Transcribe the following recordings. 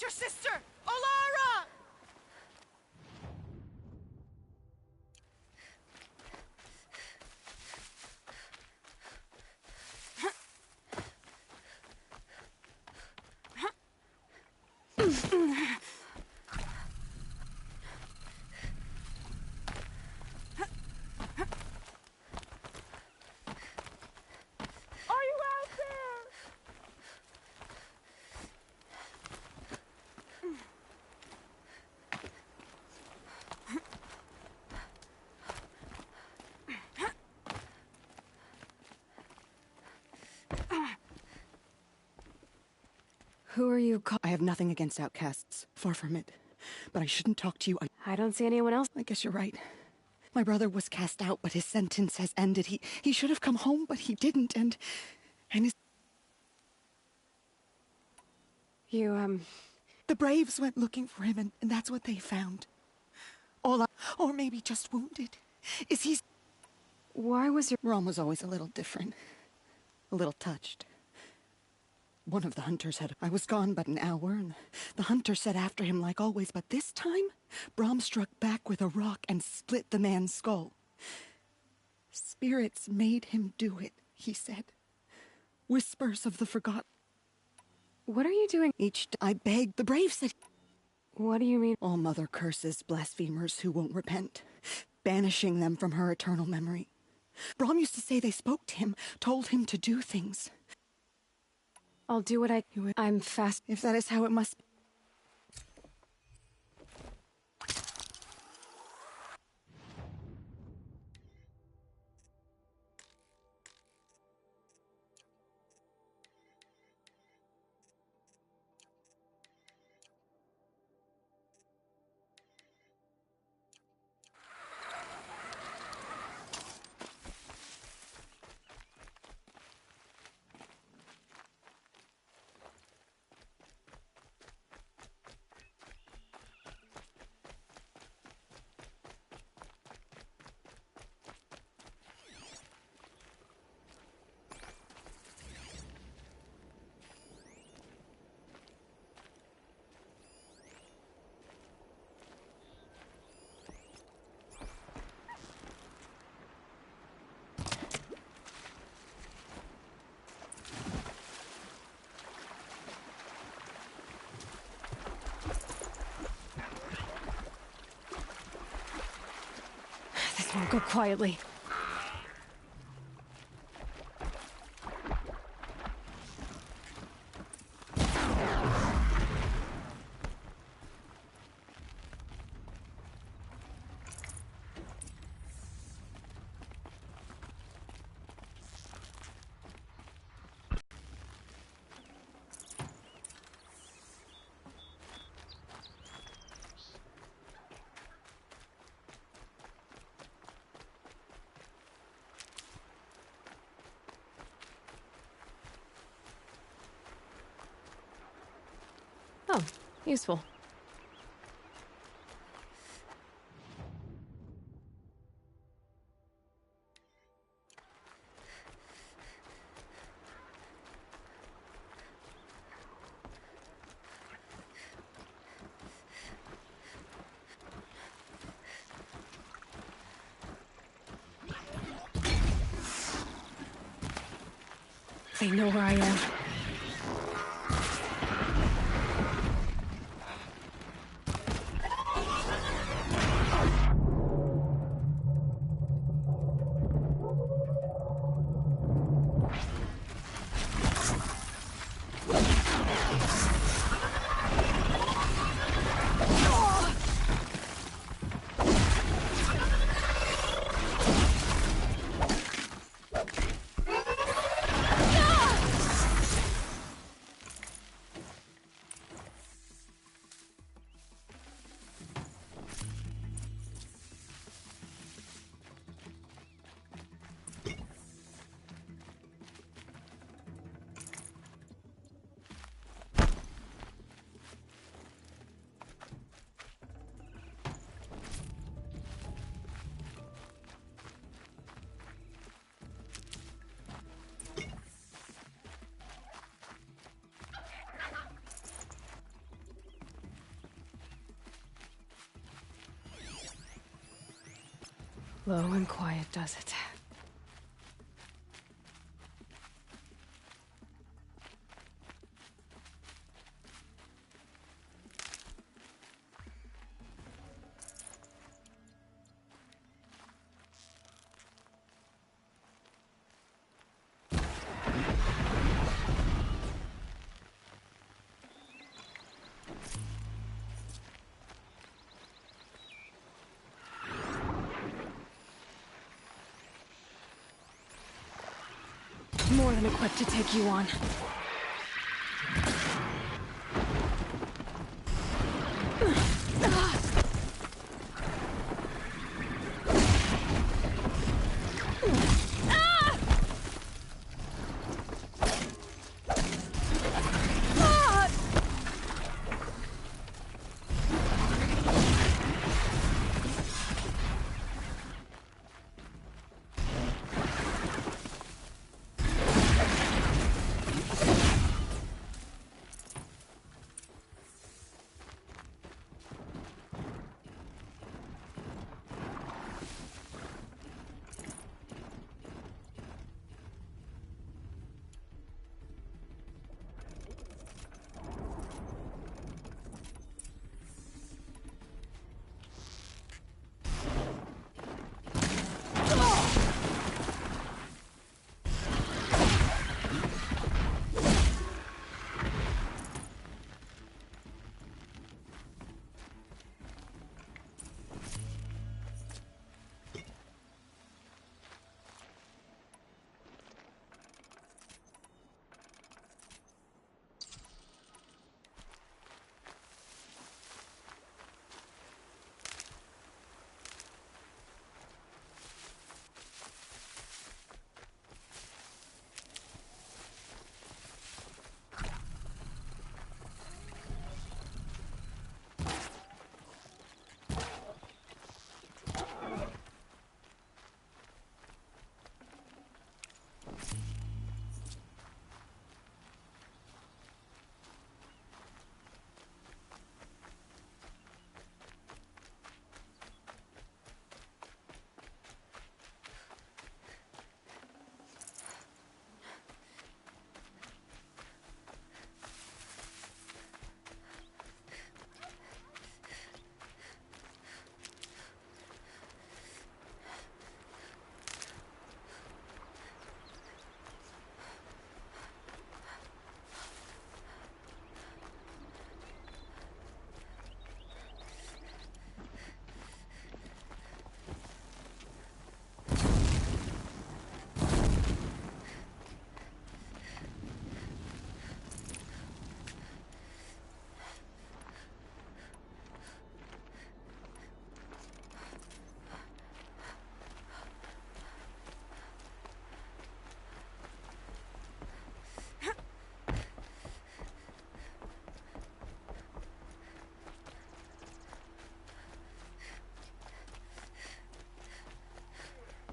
your sister! Olara! Who are you I have nothing against outcasts. Far from it. But I shouldn't talk to you. I don't see anyone else. I guess you're right. My brother was cast out, but his sentence has ended. He should have come home, but he didn't, and his... The Braves went looking for him, and that's what they found. Or maybe just wounded. Is he... Why was your... Rom was always a little different. A little touched. One of the hunters had... I was gone but an hour, and the hunter said after him like always, but this time, Brom struck back with a rock and split the man's skull. Spirits made him do it, he said. Whispers of the forgotten. What are you doing? I begged. The Brave said... What do you mean? All Mother curses blasphemers who won't repent, banishing them from her eternal memory. Brom used to say they spoke to him, told him to do things. I'll do what I'm fast. If that is how it must be. This won't go quietly. Oh, useful. They know where I am. Low and quiet does it. More than equipped to take you on.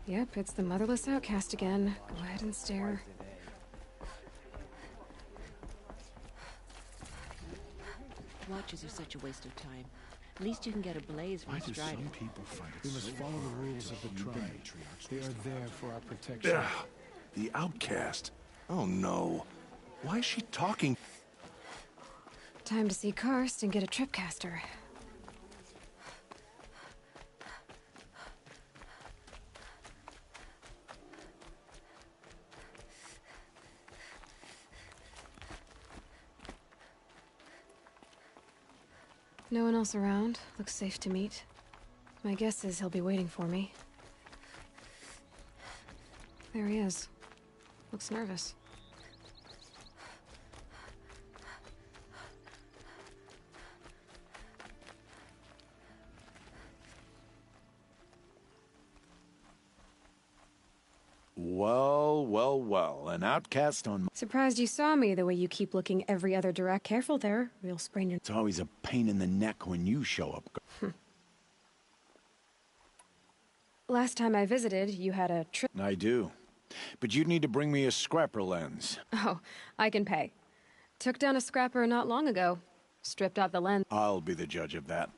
Yep, it's the motherless outcast again. Go ahead and stare. Watches are such a waste of time. At least you can get a blaze from Why do Strider. some people find it We must so follow hard the rules to of the heed tribe. matriarch's They are wisdom? there for our protection. Yeah, the outcast. Oh no. Why is she talking? Time to see Karst and get a tripcaster. No one else around. Looks safe to meet. My guess is he'll be waiting for me. There he is. Looks nervous. Well, well, well. An outcast on... Surprised you saw me the way you keep looking every other direct. Careful there, or you'll sprain your... It's always a pain in the neck when you show up. Last time I visited, you had a trip... I do. But you'd need to bring me a scrapper lens. Oh, I can pay. Took down a scrapper not long ago. Stripped out the lens. I'll be the judge of that.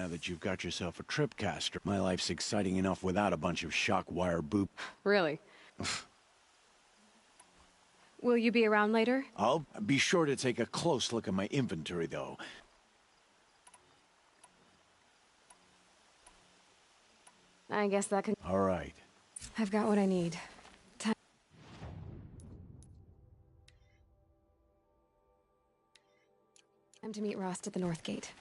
now that you've got yourself a tripcaster. My life's exciting enough without a bunch of shock wire boop. Really? Will you be around later? I'll be sure to take a close look at my inventory, though. I guess that can... All right. I've got what I need. Time to meet Rost at the North Gate.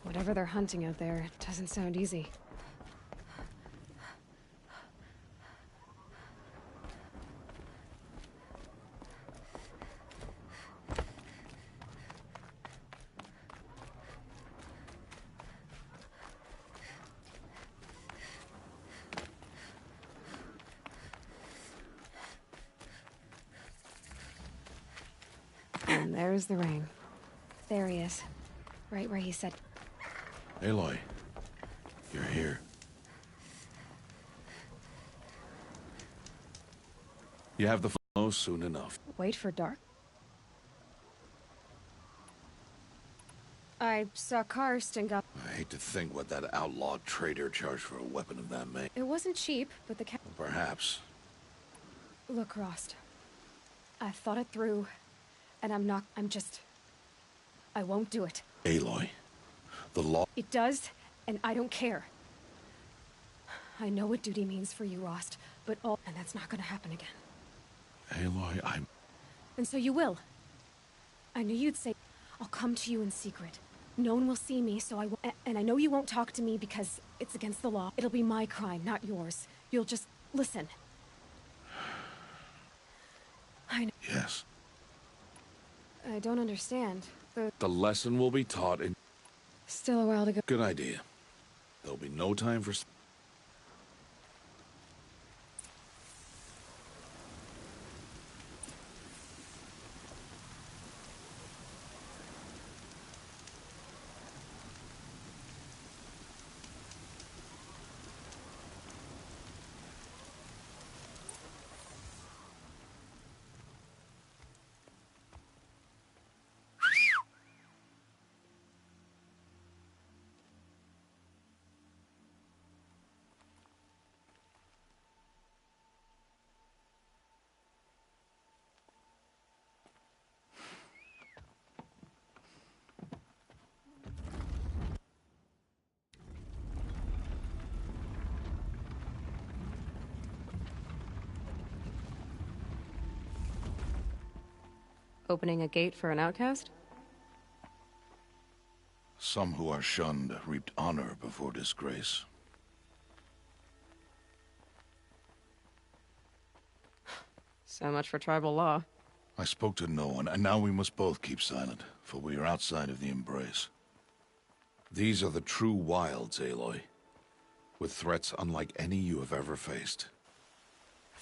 Whatever they're hunting out there, it doesn't sound easy. And there's the ring. There he is. Right where he said... Aloy, you're here. You have the flow soon enough. Wait for dark. I saw Karst and got... I hate to think what that outlawed trader charged for a weapon of that make. It wasn't cheap, but the Perhaps. Look, Rost. I've thought it through, and I'm just... I won't do it. Aloy, the law... It does, and I don't care. I know what duty means for you, Rost, but all... And that's not gonna happen again. Aloy, I'm... And so you will. I knew you'd say, I'll come to you in secret. No one will see me, so I won't... And I know you won't talk to me because it's against the law. It'll be my crime, not yours. You'll just... listen. I know... Yes. I don't understand. The lesson will be taught in... Still a while to go. Good idea. There'll be no time for... opening a gate for an outcast? Some who are shunned reaped honor before disgrace. So much for tribal law. I spoke to no one, and now we must both keep silent, for we are outside of the Embrace. These are the true wilds, Aloy. With threats unlike any you have ever faced.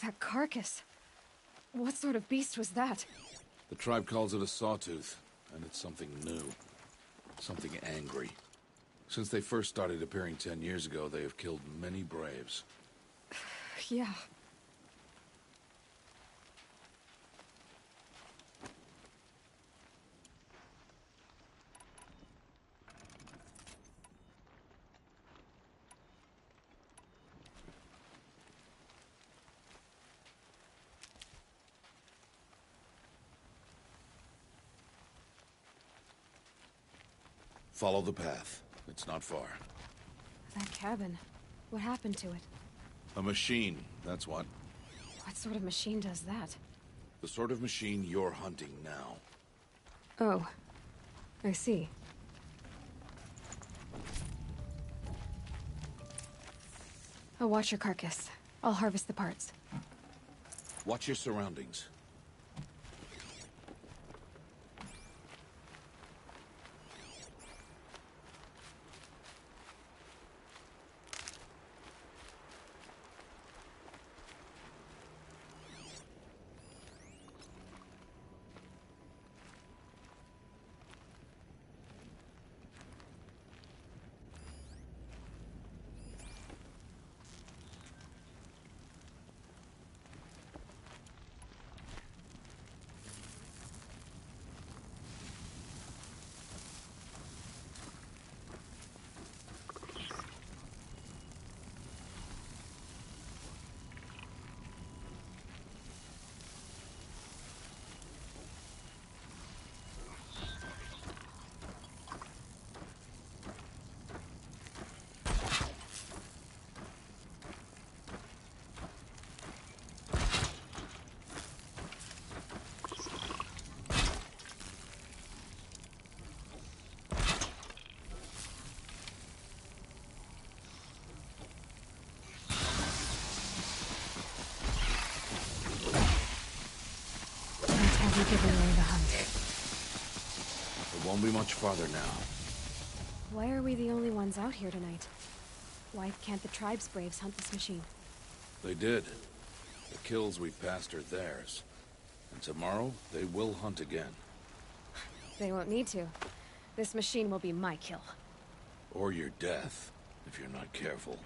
That carcass. What sort of beast was that? The tribe calls it a sawtooth, and it's something new. Something angry. Since they first started appearing 10 years ago, they have killed many braves. Yeah. Follow the path. It's not far. That cabin. What happened to it? A machine, that's what. What sort of machine does that? The sort of machine you're hunting now. Oh. I see. I'll watch your carcass. I'll harvest the parts. Watch your surroundings. Giving away the hunt. It won't be much farther now. Why are we the only ones out here tonight? Why can't the tribe's braves hunt this machine? They did. The kills we passed are theirs. And tomorrow, they will hunt again. They won't need to. This machine will be my kill. Or your death, if you're not careful.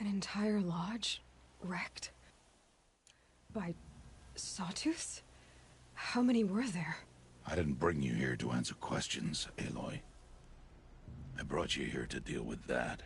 An entire lodge wrecked by sawtooths? How many were there? I didn't bring you here to answer questions, Aloy. I brought you here to deal with that.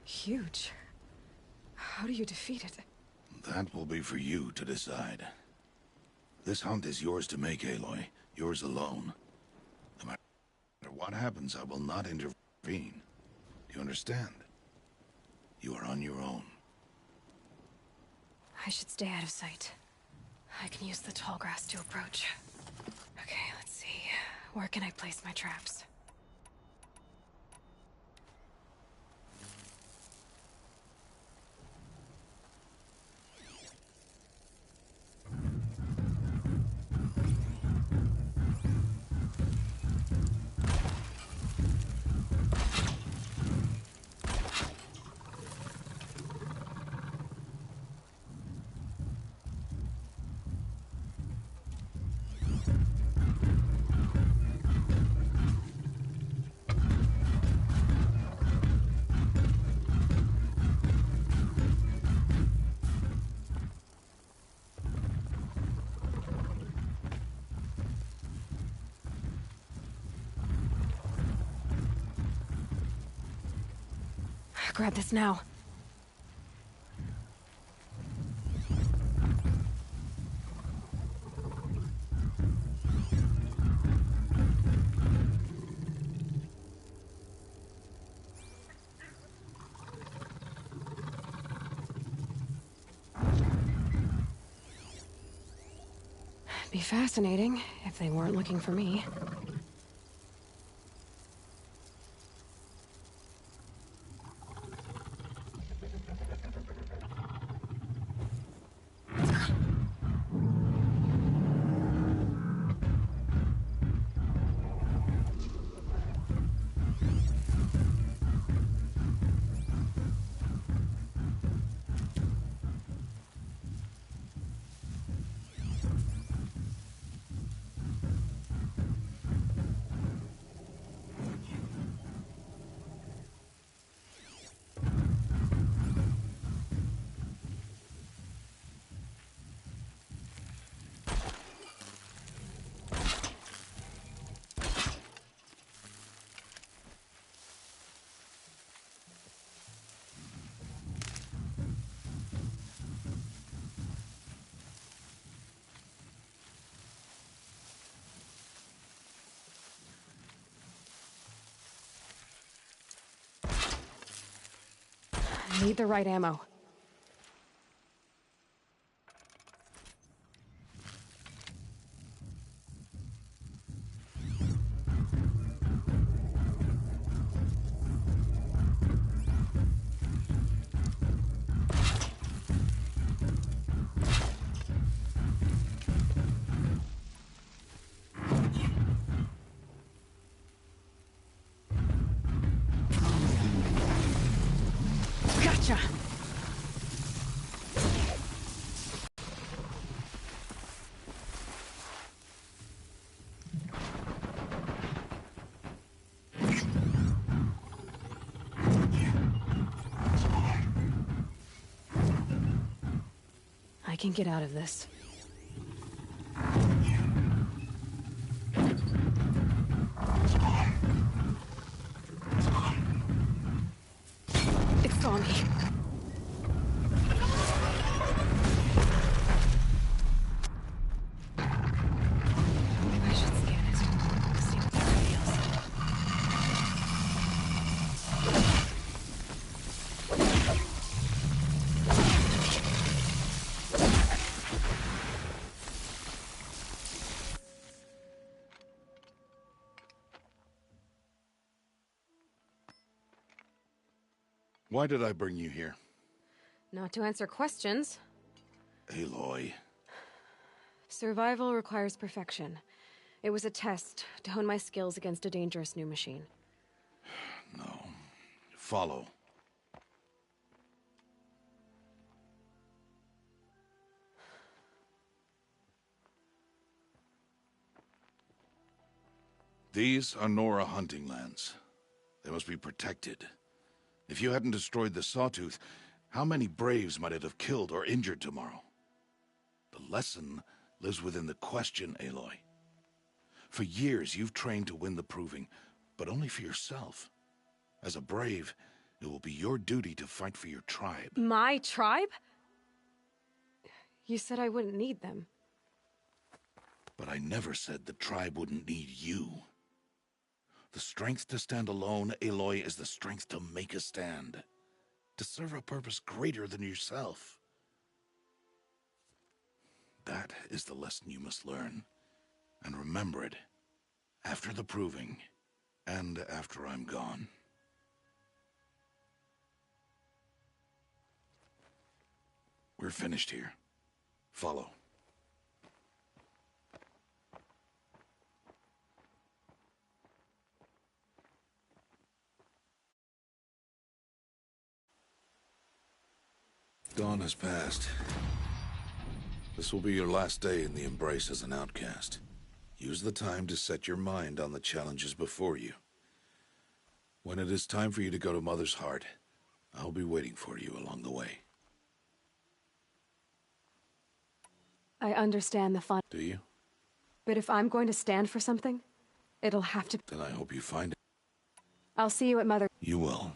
Huge. How do you defeat it? That will be for you to decide. This hunt is yours to make, Aloy. Yours alone. No matter what happens, I will not intervene. Do you understand? You are on your own. I should stay out of sight. I can use the tall grass to approach. Okay, let's see. Where can I place my traps? Grab this now. Be fascinating if they weren't looking for me. Need the right ammo. Gotcha! I can get out of this. It saw me. I should scan it. See what that reveals. Why did I bring you here? Not to answer questions. Aloy. Survival requires perfection. It was a test to hone my skills against a dangerous new machine. No. Follow. These are Nora hunting lands. They must be protected. If you hadn't destroyed the Sawtooth, how many Braves might it have killed or injured tomorrow? The lesson lives within the question, Aloy. For years, you've trained to win the Proving, but only for yourself. As a Brave, it will be your duty to fight for your tribe. My tribe? You said I wouldn't need them. But I never said the tribe wouldn't need you. The strength to stand alone, Aloy, is the strength to make a stand. To serve a purpose greater than yourself. That is the lesson you must learn. And remember it. After the Proving. And after I'm gone. We're finished here. Follow. Dawn has passed. This will be your last day in the Embrace as an outcast. Use the time to set your mind on the challenges before you. When it is time for you to go to Mother's Heart, I'll be waiting for you along the way. I understand the fun. Do you? But if I'm going to stand for something, it'll have to... Then I hope you find it. I'll see you at Mother... You will.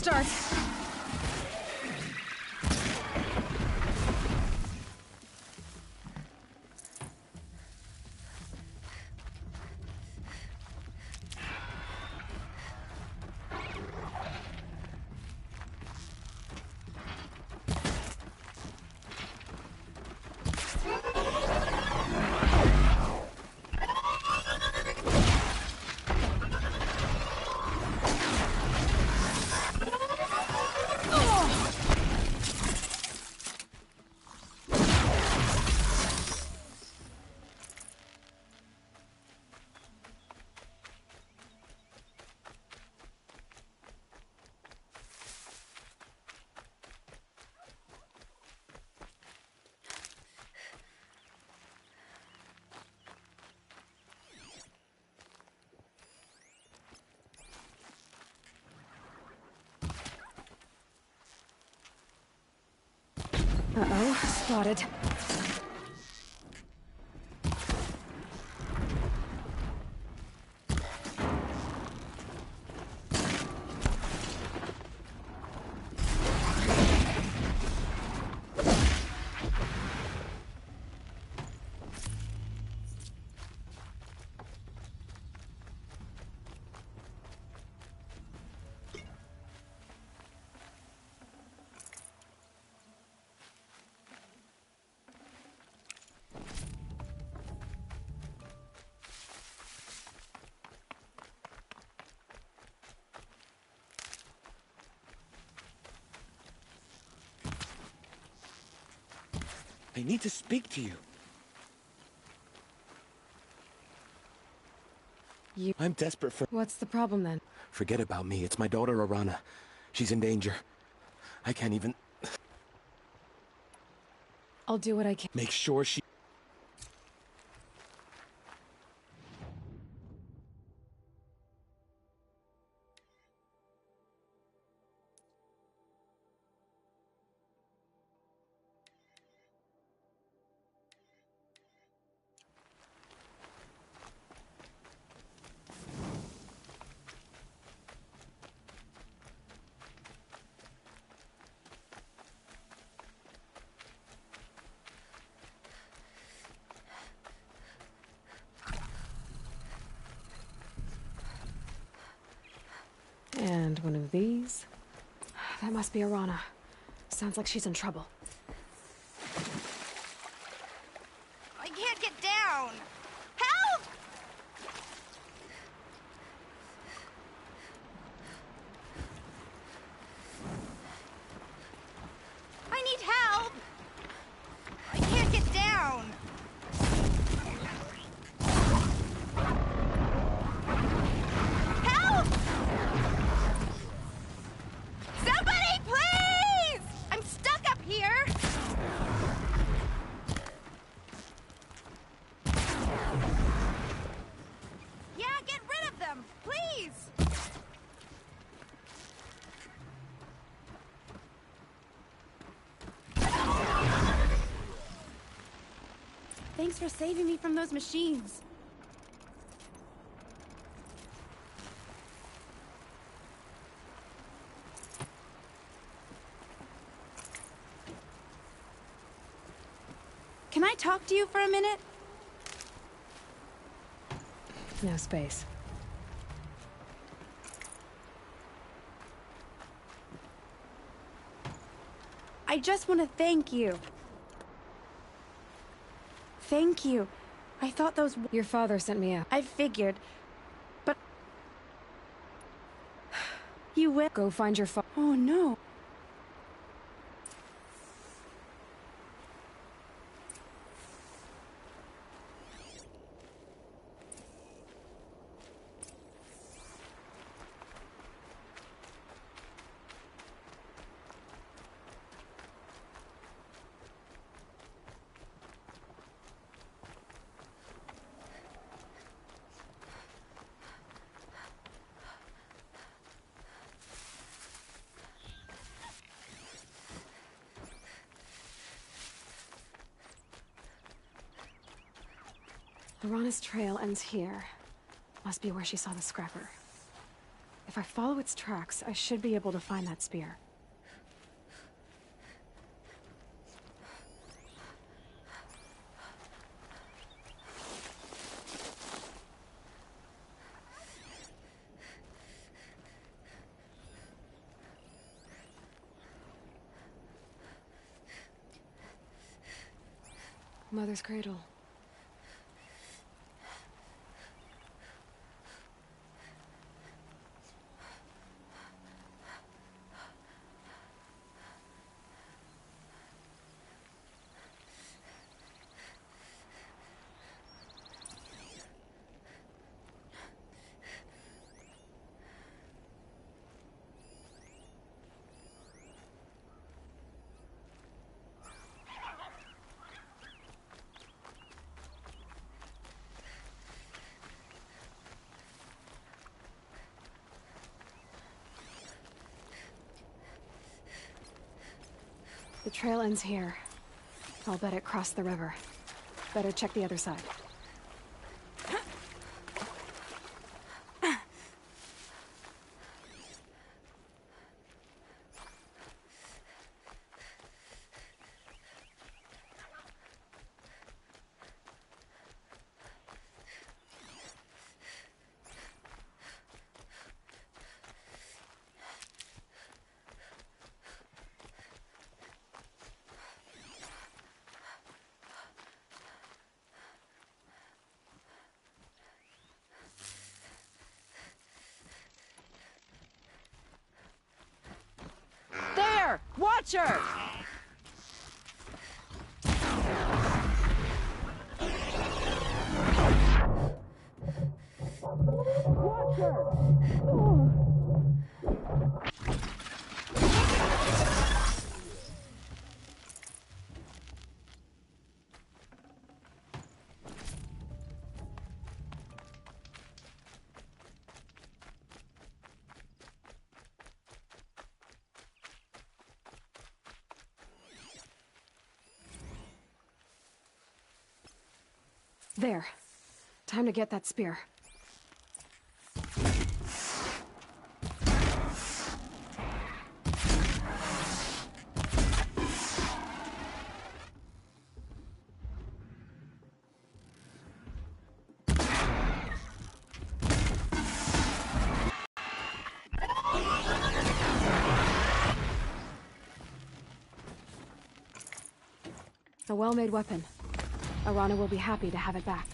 start. Uh-oh, spotted. I need to speak to you. I'm desperate for... What's the problem then? Forget about me. It's my daughter, Arana. She's in danger. I can't even... I'll do what I can. Make sure she... And one of these. That must be Arana. Sounds like she's in trouble. I can't get down! Help! I need help! I can't get down! Help! Somebody, please! I'm stuck up here! Yeah, get rid of them, please! Thanks for saving me from those machines. Can I talk to you for a minute? No space. I just want to thank you. Thank you. I thought those... Your father sent me out. I figured. But... You will... Go find your father. Oh, no. Arana's trail ends here. Must be where she saw the scrapper. If If I follow its tracks, I should be able to find that spear. Mother's cradle. The trail ends here. I'll bet it crossed the river. Better check the other side. There! Watch her! Watch her! There. Time to get that spear. A well-made weapon. Arana will be happy to have it back.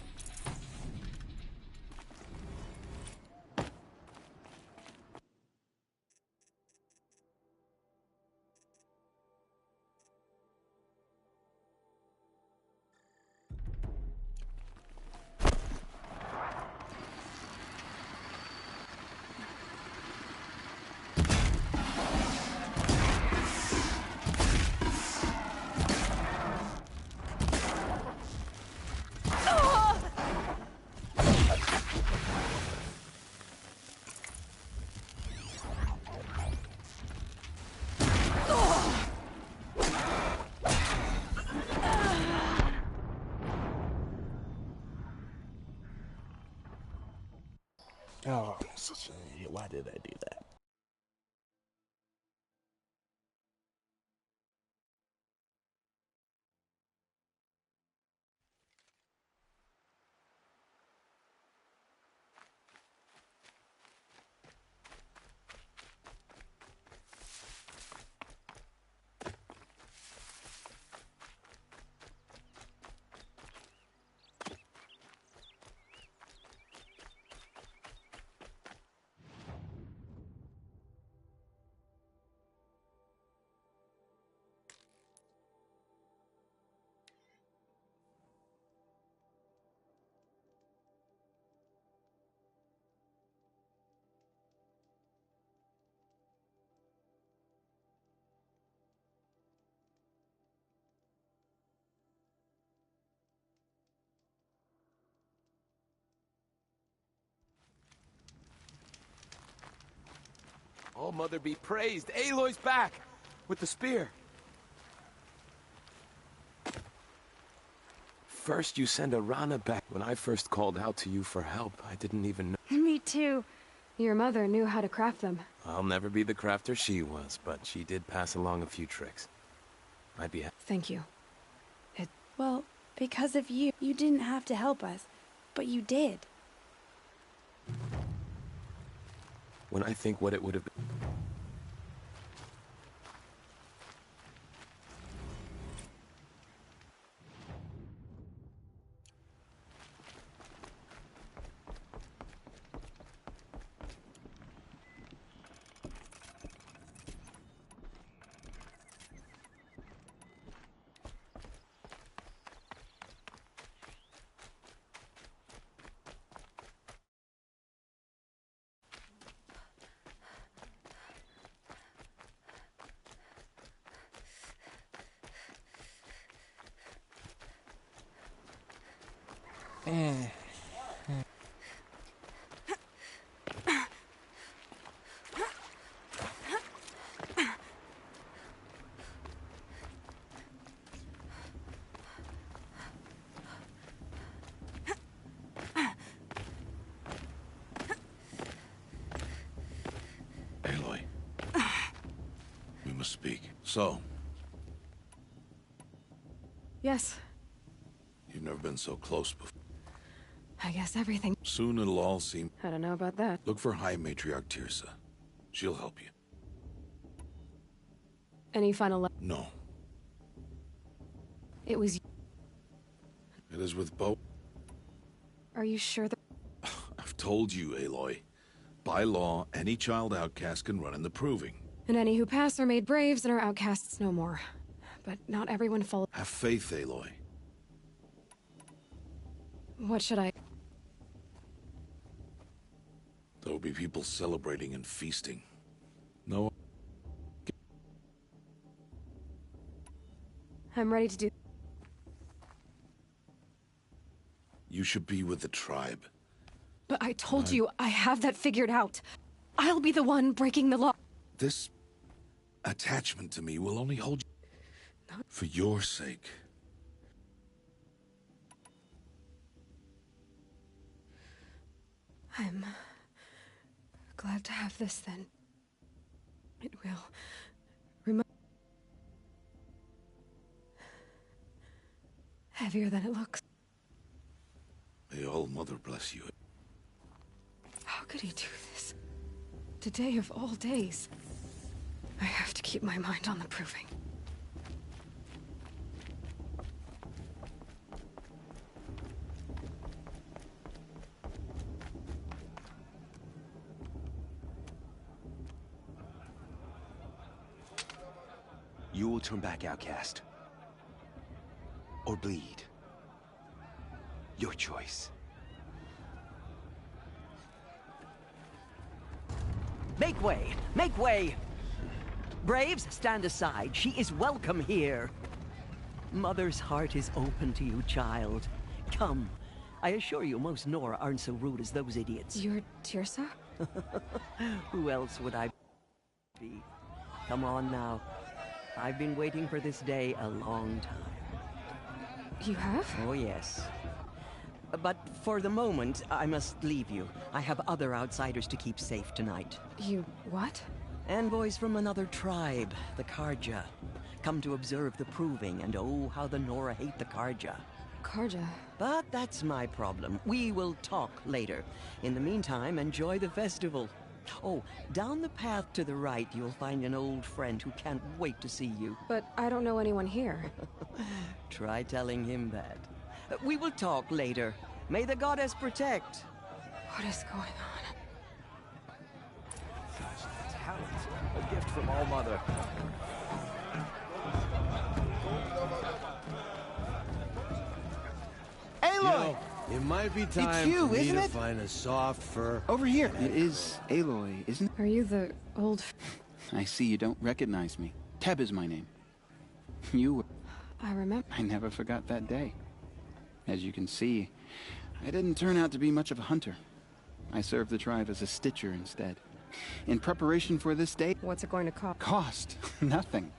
Oh, I'm such an idiot. Why did I do that? Oh, Mother be praised. Aloy's back! With the spear. First you send Arana back. When I first called out to you for help, I didn't even know. Me too. Your mother knew how to craft them. I'll never be the crafter she was, but she did pass along a few tricks. I'd be Thank you. Well, because of you, you didn't have to help us, but you did. When I think what it would have been. Aloy. We must speak. So, Yes, you've never been so close before. I guess everything. Soon it'll all seem... I don't know about that. Look for High Matriarch Tirsa. She'll help you. Any final No. It was... It is with Bo... Are you sure that... I've told you, Aloy. By law, any child outcast can run in the Proving. And any who pass are made braves and are outcasts no more. But not everyone follows... Have faith, Aloy. What should I... There will be people celebrating and feasting. No... I'm ready to do... You should be with the tribe. But I told you, I have that figured out. I'll be the one breaking the law. This attachment to me will only hold you... For your sake. I'm... glad to have this, then. It will... heavier than it looks. May All Mother bless you. How could he do this? Today of all days. I have to keep my mind on the Proving. You will turn back, outcast. Or bleed. Your choice. Make way! Make way! Braves, stand aside. She is welcome here. Mother's heart is open to you, child. Come. I assure you, most Nora aren't so rude as those idiots. You're Tirsa? Who else would I be? Come on now. I've been waiting for this day a long time. You have? Oh, yes. But for the moment, I must leave you. I have other outsiders to keep safe tonight. You... what? Envoys from another tribe, the Karja. Come to observe the Proving, and oh, how the Nora hate the Karja. Karja? But that's my problem. We will talk later. In the meantime, enjoy the festival. Oh, down the path to the right, you'll find an old friend who can't wait to see you. But I don't know anyone here. Try telling him that. We will talk later. May the goddess protect. What is going on? Talent. A gift from All Mother. Aloy! It might be time you, for me isn't to it? find a soft fur. Over here. It is Aloy, isn't it? Are you the old... I see you don't recognize me. Teb is my name. You were... I remember. I never forgot that day. As you can see, I didn't turn out to be much of a hunter. I served the tribe as a stitcher instead. In preparation for this day... What's it going to cost? Cost? Nothing.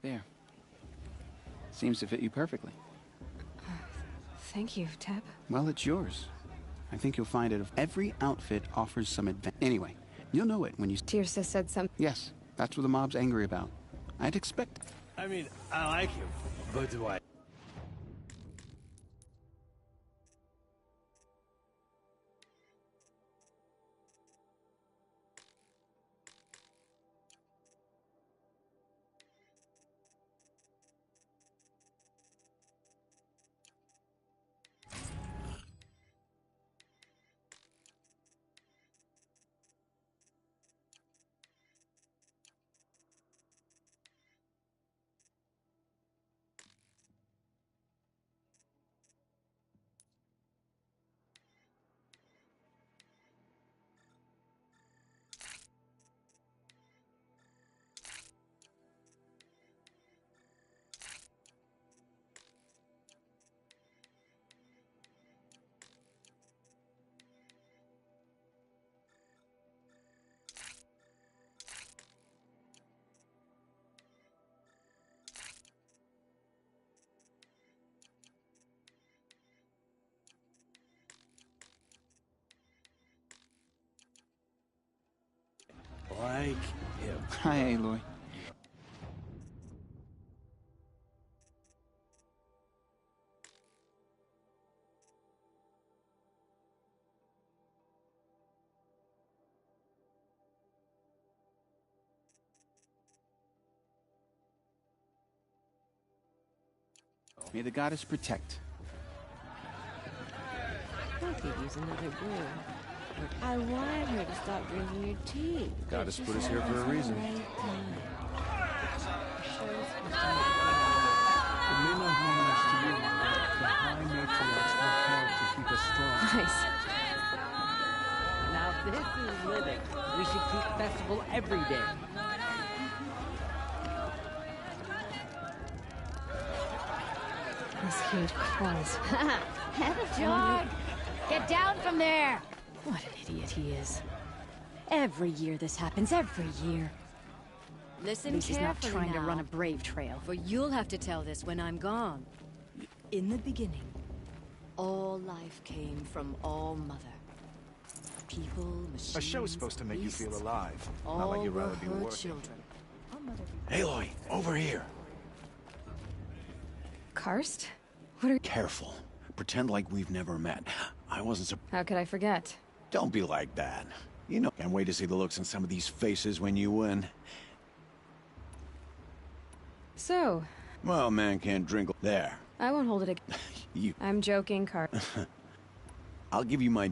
There. Seems to fit you perfectly. Thank you, Teb. Well, it's yours. I think you'll find it. Every outfit offers some advantage. Anyway, you'll know it when you... Tirsa said something. Yes, that's what the mob's angry about. I'd expect... I mean, I like him, but do I? Like him. Hi, Aloy. May the goddess protect. I could use another brew. But I wanted her to stop drinking your tea. Goddess put us here for a reason. It may not mean much to you, but high matriarchs work hard to keep us strong. Nice. Now this is living. We should keep festival every day. Those huge claws. George! Get down from there! What an idiot he is. Every year this happens, every year. Listen At least he's not carefully trying to now, run a brave trail. for you'll have to tell this when I'm gone. In the beginning, all life came from All Mother. People, machines, A show's supposed to make beasts, you feel alive, all not like you'd rather were be her working. children. Aloy, over here. Karst? What are... Careful. Pretend like we've never met. I wasn't How could I forget? Don't be like that. You know, can't wait to see the looks on some of these faces when you win. So, Well, man can't drink. There. I won't hold it again. You. I'm joking, Karst. I'll give you my...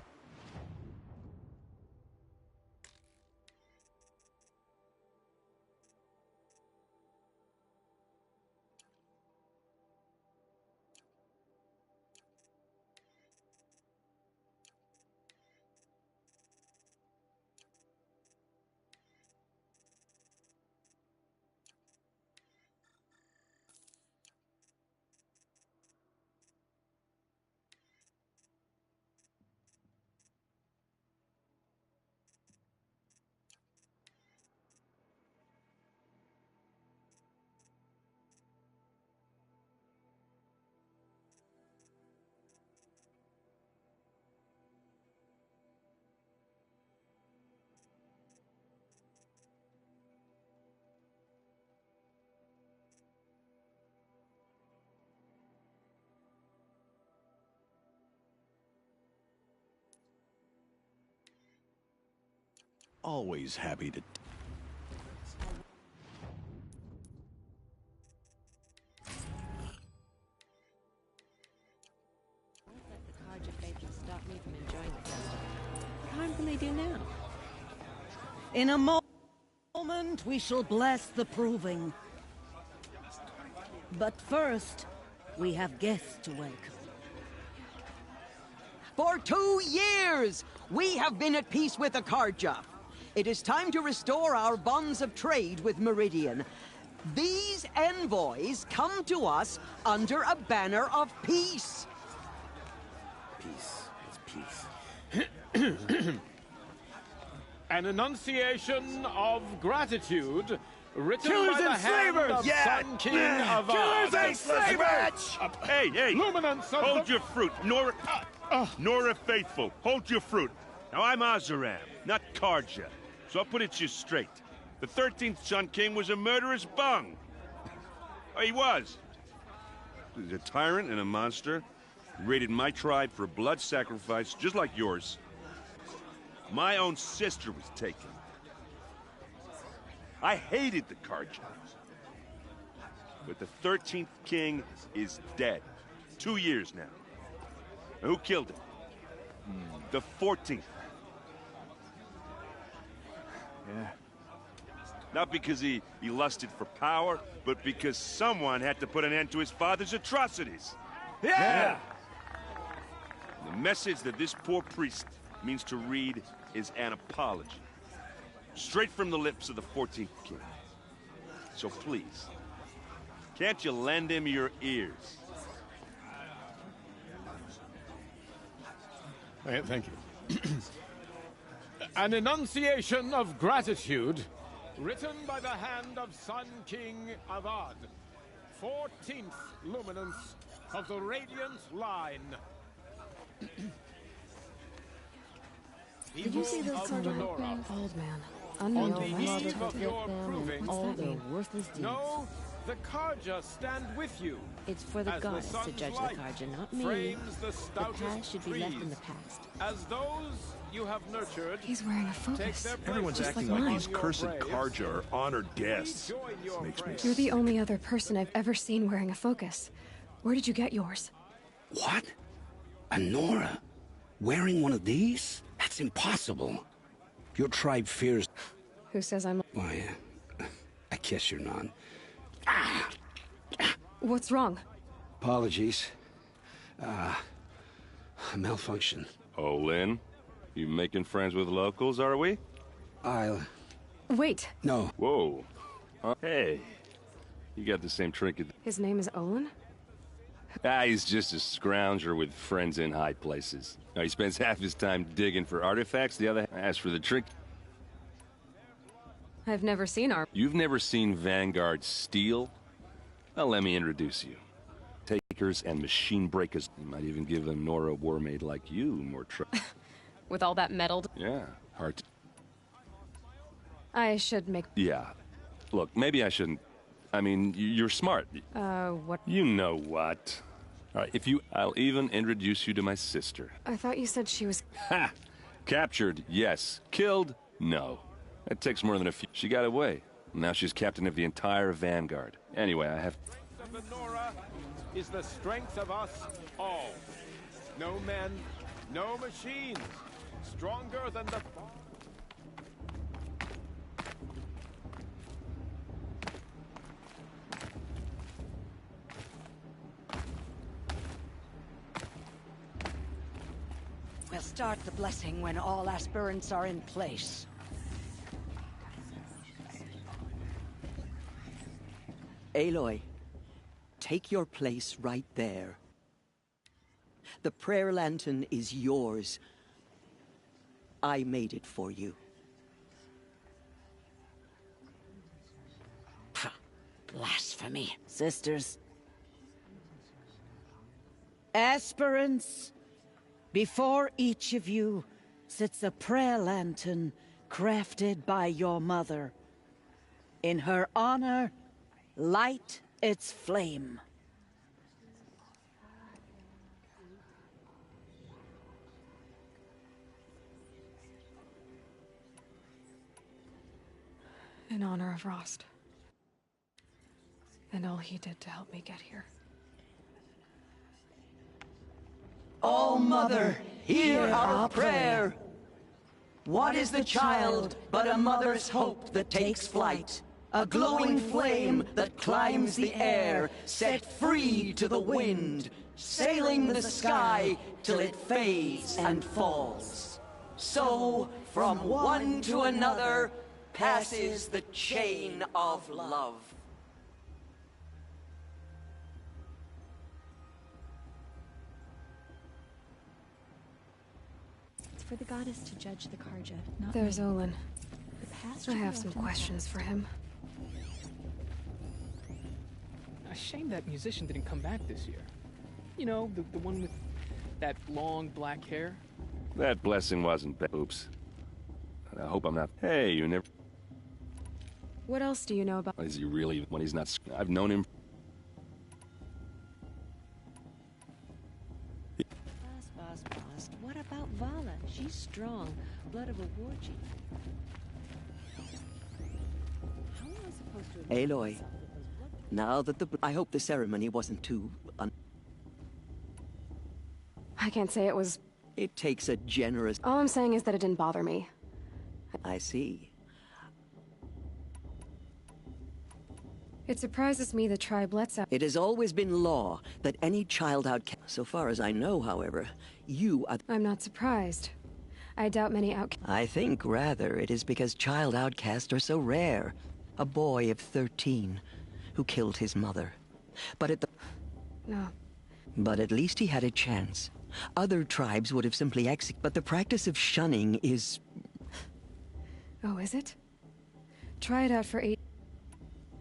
Always happy to... Carja faithful stop me from enjoying the festival. What harm can they do now? In a moment, we shall bless the proving. But first, we have guests to welcome. For 2 years, we have been at peace with the Carja. It is time to restore our bonds of trade with Meridian. These envoys come to us under a banner of peace. Peace is peace. An enunciation of gratitude Written Killers by the and hand slavers! of Sun King Avad. Killers and slavers! Hey, hey! Luminance of Hold your fruit, Nora Faithful. Hold your fruit. Now I'm Azaram, not Karja, so I'll put it to you straight. The 13th Sun King was a murderous bung. Oh, he was. He's a tyrant and a monster. He raided my tribe for a blood sacrifice, just like yours. My own sister was taken. I hated the Karja. But the 13th king is dead. 2 years now. And who killed him? The 14th. Yeah. Not because he lusted for power, but because someone had to put an end to his father's atrocities. Yeah! The message that this poor priest means to read is an apology. Straight from the lips of the 14th king. So please, can't you lend him your ears? Thank you. An enunciation of gratitude, written by the hand of Sun King Avad, 14th luminance of the Radiant Line. Did you see those cards? Old man. On Unreal. the eve of your proving, all their worthless deeds. no, the Karja stand with you. It's for the as goddess to sun's judge the light Karja, not me. frames the The stoutest past should be left in the trees. past. As those you have nurtured, He's wearing a focus. Everyone's Just acting like like mine. these cursed Karja are honored guests. This makes me You're the only other person I've ever seen wearing a focus. Where did you get yours? What? A Nora? Wearing one of these? That's impossible. Your tribe fears... Who says I'm... Why, I guess you're none. What's wrong? Apologies. A malfunction. Oh, Lynn? You making friends with locals, are we? I'll... Wait. No. Whoa. Hey. You got the same trinket. His name is Olin? He's just a scrounger with friends in high places. Now, he spends half his time digging for artifacts, the other as for the trick. I've never seen our... You've never seen Vanguard steal? Well, let me introduce you. Takers and machine breakers. You might even give a Nora Warmaid like you more trouble. With all that metal... Yeah, hard to... I should make... Yeah. Look, maybe I shouldn't... I mean, you're smart. What... You know what. All right, I'll even introduce you to my sister. I thought you said she was... Ha! Captured, yes. Killed, no. That takes more than a few... She got away. Now she's captain of the entire Vanguard. Anyway, I have... The Nora is the strength of us all. No men, no machines, stronger than the... We'll start the blessing when all aspirants are in place. Aloy, take your place right there. The prayer lantern is yours. I made it for you. Ha! Blasphemy. Sisters. Aspirants, before each of you sits a prayer lantern crafted by your mother. In her honor, light its flame. In honor of Rost. And all he did to help me get here. O Mother, hear our prayer. What is the child but a mother's hope that takes flight? A glowing flame that climbs the air, set free to the wind, sailing the sky till it fades and falls. So, from one to another, passes the chain of love. It's for the goddess to judge the Karja, not There's me. Olin. The past I should be have left some in the questions past. for him. shame that musician didn't come back this year. You know, the one with that long black hair. That blessing wasn't bad. Oops. I hope I'm not. Hey, you never. What else do you know about... Is he really when he's not? I've known him. Boss. What about Vala? She's strong. Blood of a war chief. How am I supposed to... Aloy, now that I hope the ceremony wasn't too... I can't say it was... It takes a generous... All I'm saying is that it didn't bother me. I see. It surprises me the tribe lets out... It has always been law that any child outcast... So far as I know, however, you are... I'm not surprised. I doubt many outcasts... I think, rather, it is because child outcasts are so rare. A boy of 13 who killed his mother. But at the... No. But at least he had a chance. Other tribes would have simply executed... But the practice of shunning is... Oh, is it? Try it out for 8...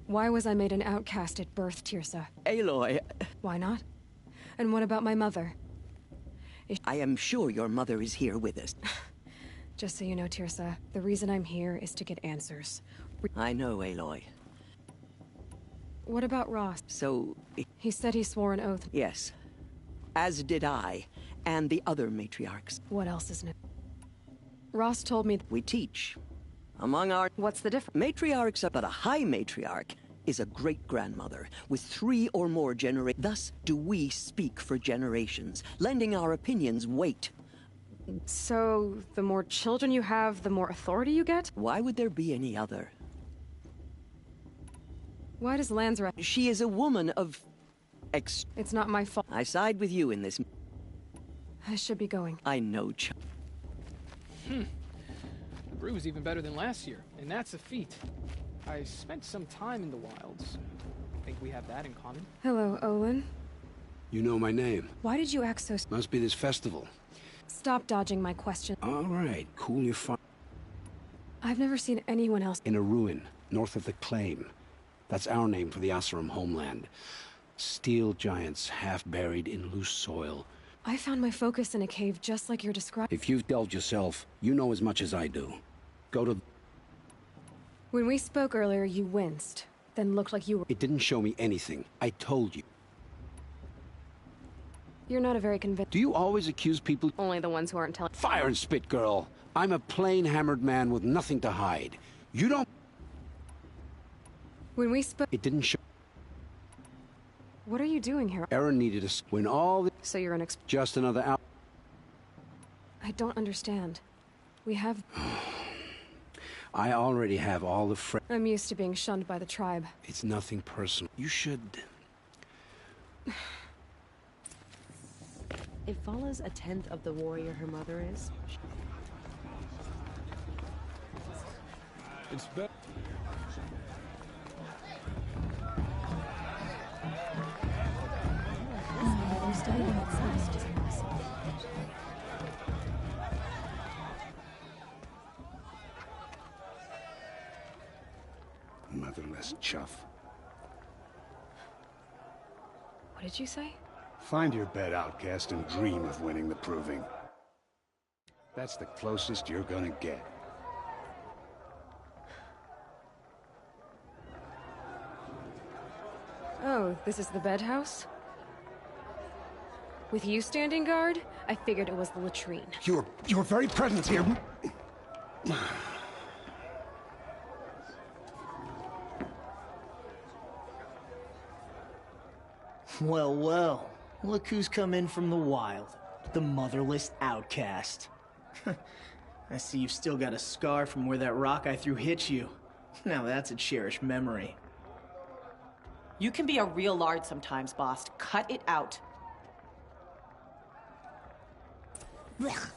Why was I made an outcast at birth, Tirsa? Aloy... Why not? And what about my mother? I am sure your mother is here with us. Just so you know, Tirsa, the reason I'm here is to get answers. I know, Aloy. What about Rost? So... He said he swore an oath. Yes. As did I, and the other matriarchs. What else is new? Rost told me... We teach. Among our... What's the difference? Matriarchs are but a high matriarch is a great-grandmother with 3 or more generations. Thus do we speak for generations, lending our opinions weight. So, the more children you have, the more authority you get? Why would there be any other? Why does Lansra... She is a woman of... It's not my fault. I side with you in this. I should be going. I know, The brew's even better than last year, and that's a feat. I spent some time in the wilds. I think we have that in common. Hello, Olin. You know my name. Why did you act so... Must be this festival. Stop dodging my question. All right, cool your fire. I've never seen anyone else... In a ruin, north of the Claim. That's our name for the Oseram homeland. Steel giants half buried in loose soil. I found my focus in a cave just like you're describing. If you've delved yourself, you know as much as I do. Go to... When we spoke earlier, you winced. Then looked like you were... It didn't show me anything. I told you. You're not a very convincing... Do you always accuse people... Only the ones who aren't telling... Fire and spit, girl! I'm a plain hammered man with nothing to hide. You don't... When we spoke... It didn't show... What are you doing here? Eren needed us when all the... So you're an Just another out... I don't understand. We have... I already have all the I'm used to being shunned by the tribe. It's nothing personal. You should... If Vala's a 10th of the warrior her mother is... It's better. Motherless chuff. What did you say? Find your bed, outcast, and dream of winning the proving. That's the closest you're gonna get. Oh, this is the bedhouse? With you standing guard, I figured it was the latrine. Your very presence here... Well, well. Look who's come in from the wild. The motherless outcast. I see you've still got a scar from where that rock I threw hit you. Now that's a cherished memory. You can be a real lard sometimes, boss. Cut it out. Blech.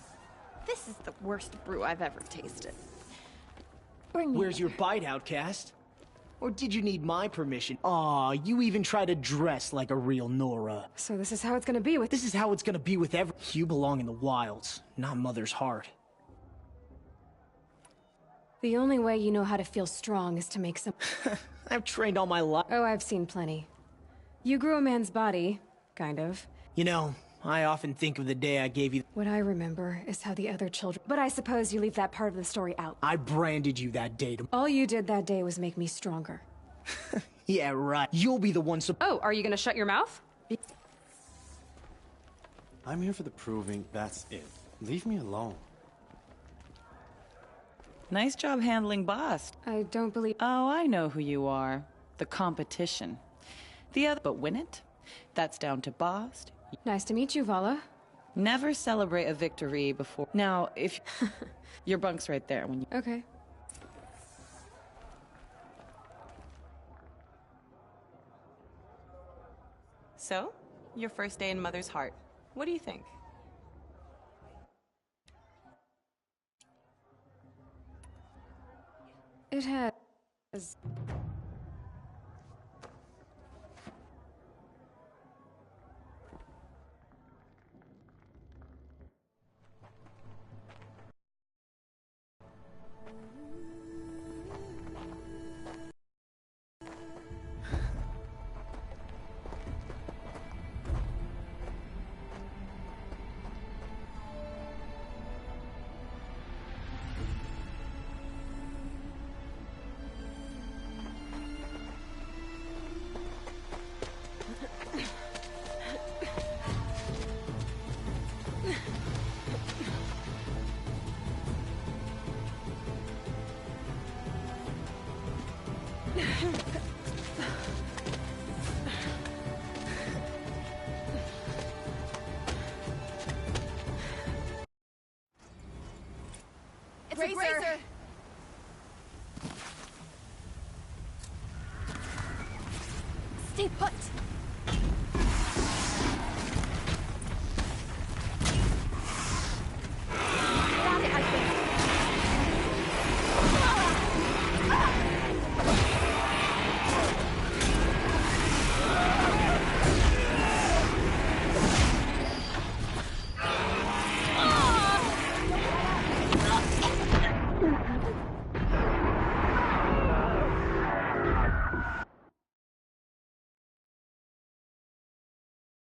This is the worst brew I've ever tasted. Where's your bite, outcast? Or did you need my permission? Aw, you even try to dress like a real Nora. So this is how it's gonna be with... This is how it's gonna be with every... You belong in the wilds, not Mother's heart. The only way you know how to feel strong is to make some... I've trained all my life. Oh, I've seen plenty. You grew a man's body, kind of. You know, I often think of the day I gave you... What I remember is how the other children... But I suppose you leave that part of the story out. I branded you that day to... All you did that day was make me stronger. Yeah, right. You'll be the one Oh, are you gonna shut your mouth? I'm here for the proving, that's it. Leave me alone. Nice job handling Bast. I don't believe... Oh, I know who you are. The competition. The other... But win it? That's down to Bast. Nice to meet you, Vala. Never celebrate a victory before... Now, if... Your bunk's right there when you... Okay. So, your first day in Mother's Heart. What do you think? It has... It's a grazer! Stay put!